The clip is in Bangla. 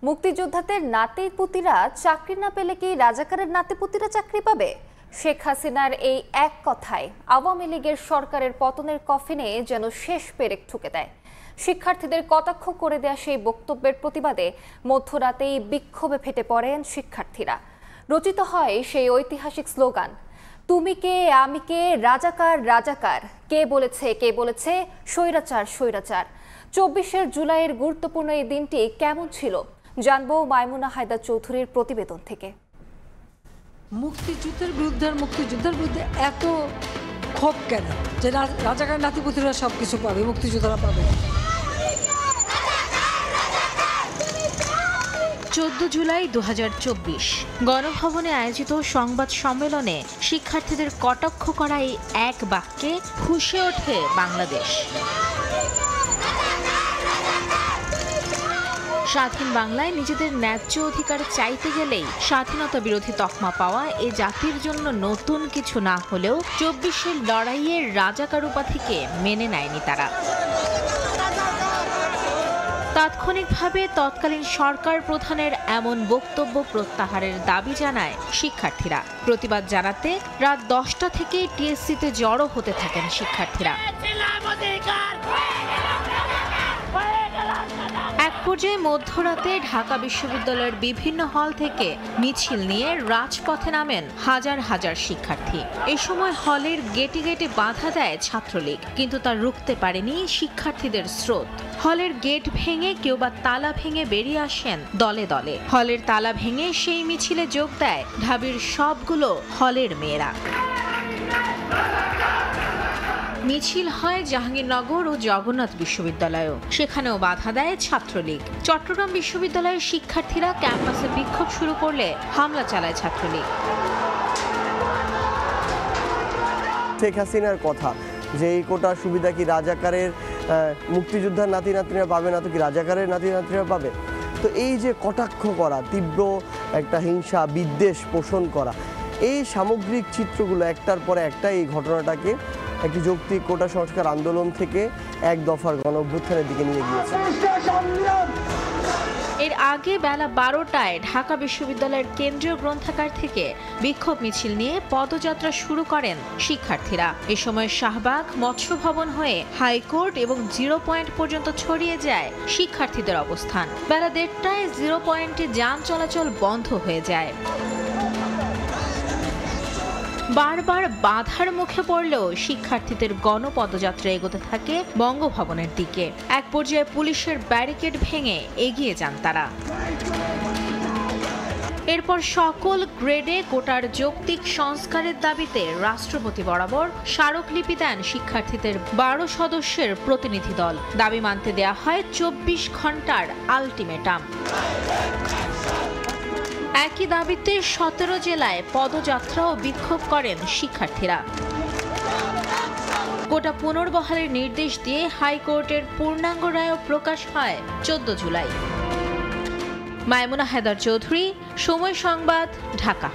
মুক্তিযোদ্ধাদের নাতিপুতিরা চাকরি না পেলে কি রাজাকারের নাতিপুতিরা চাকরি পাবে? শেখ হাসিনার এই এক কথায় আওয়ামী লীগের সরকারের পতনের কফিনে যেন শেষ পেরেক ঠুকে দেয়। শিক্ষার্থীদের কটাক্ষ করে দেয়া সেই বক্তব্যের প্রতিবাদে মধ্যরাতেই বিক্ষোভে ফেটে পড়েন শিক্ষার্থীরা। রচিত হয় সেই ঐতিহাসিক স্লোগান, তুমি কে আমি কে, রাজাকার রাজাকার, কে বলেছে স্বৈরাচার স্বৈরাচার। ২৪ জুলাইয়ের গুরুত্বপূর্ণ এই দিনটি কেমন ছিল জানবো মাইমুনা হায়দার চৌধুরীর প্রতিবেদন থেকে। মুক্তিযুদ্ধের বিরুদ্ধে এত ক্ষোভ কেন যে রাজাকার নাতিপুতিরা সবকিছু পাবে, মুক্তিযোদ্ধারা পাবে? ১৪ জুলাই ২০২৪ গণভবনে আয়োজিত সংবাদ সম্মেলনে শিক্ষার্থীদের কটাক্ষ করা এই এক বাক্যে ফুঁসে ওঠে বাংলাদেশ। স্বাধীন বাংলায় নিজেদের ন্যায্য অধিকার চাইতে গেলেই স্বাধীনতা বিরোধী তকমা পাওয়া এ জাতির জন্য নতুন কিছু না হলেও ২৪-এর লড়াইয়ের রাজাকার উপাধিকে মেনে নেয়নি তারা। তাৎক্ষণিকভাবে তৎকালীন সরকার প্রধানের এমন বক্তব্য প্রত্যাহারের দাবি জানায় শিক্ষার্থীরা। প্রতিবাদ জানাতে রাত ১০টা থেকে টিএসসিতে জড়ো হতে থাকেন শিক্ষার্থীরা। এক পর্যায়ে মধ্যরাতে ঢাকা বিশ্ববিদ্যালয়ের বিভিন্ন হল থেকে মিছিল নিয়ে রাজপথে নামেন হাজার হাজার শিক্ষার্থী। এ সময় হলের গেটে গেটে বাধা দেয় ছাত্রলীগ, কিন্তু তা রুখতে পারেনি শিক্ষার্থীদের স্রোত। হলের গেট ভেঙে কেউ বা তালা ভেঙে বেরিয়ে আসেন দলে দলে। হলের তালা ভেঙে সেই মিছিলে যোগ দেয় ঢাবির সবগুলো হলের মেয়েরা। মিছিল হয় জাহাঙ্গীরনগর ও জগন্নাথ বিশ্ববিদ্যালয়েও, সেখানেও বাধা দেয় ছাত্রলীগ। চট্টগ্রাম বিশ্ববিদ্যালয়ের শিক্ষার্থীরা ক্যাম্পাসে বিক্ষোভ শুরু করলে হামলা চালায় ছাত্রলীগ। শেখ হাসিনার কথা যে এই কোটার সুবিধা কি রাজাকারের মুক্তিযোদ্ধার নাতি নাতনিরা পাবে না, তো কি রাজাকারের নাতি নাতনিরা পাবে? তো এই যে কটাক্ষ করা, তীব্র একটা হিংসা বিদ্বেষ পোষণ করা, এই সামগ্রিক চিত্রগুলো একটার পরে একটা এই ঘটনাটাকে একটি যৌক্তিক কোটা সংস্কার আন্দোলন থেকে এক দফার গণঅভ্যুত্থানের দিকে নিয়ে গিয়েছে। এর আগে বেলা ১২টায় ঢাকা বিশ্ববিদ্যালয়ের কেন্দ্রীয় গ্রন্থাগার থেকে বিক্ষোভ মিছিল নিয়ে পদযাত্রা শুরু করেন শিক্ষার্থীরা। এ সময় শাহবাগ, মৎস্য ভবন হয়ে হাইকোর্ট এবং 0 পয়েন্ট পর্যন্ত ছড়িয়ে যায় শিক্ষার্থীদের অবস্থান। বেলা ১:৩০টায় 0 পয়েন্টে যান চলাচল বন্ধ হয়ে যায়। বারবার বাধার মুখে পড়লেও শিক্ষার্থীদের গণপদযাত্রা এগোতে থাকে বঙ্গভবনের দিকে। এক পর্যায়ে পুলিশের ব্যারিকেড ভেঙে এগিয়ে যান তারা। এরপর সকল গ্রেডে কোটার যৌক্তিক সংস্কারের দাবিতে রাষ্ট্রপতি বরাবর স্মারকলিপি দেন শিক্ষার্থীদের ১২ সদস্যের প্রতিনিধি দল। দাবি মানতে দেয়া হয় ২৪ ঘন্টার আলটিমেটাম। একই দাবিতে ১৭ জেলায় পদযাত্রা ও বিক্ষোভ করেন শিক্ষার্থীরা। কোটা পুনর্বহালের নির্দেশ দিয়ে হাইকোর্টের পূর্ণাঙ্গ রায়ও প্রকাশ হয় ১৪ জুলাই। মাইমুনা হায়দার চৌধুরী, সময় সংবাদ, ঢাকা।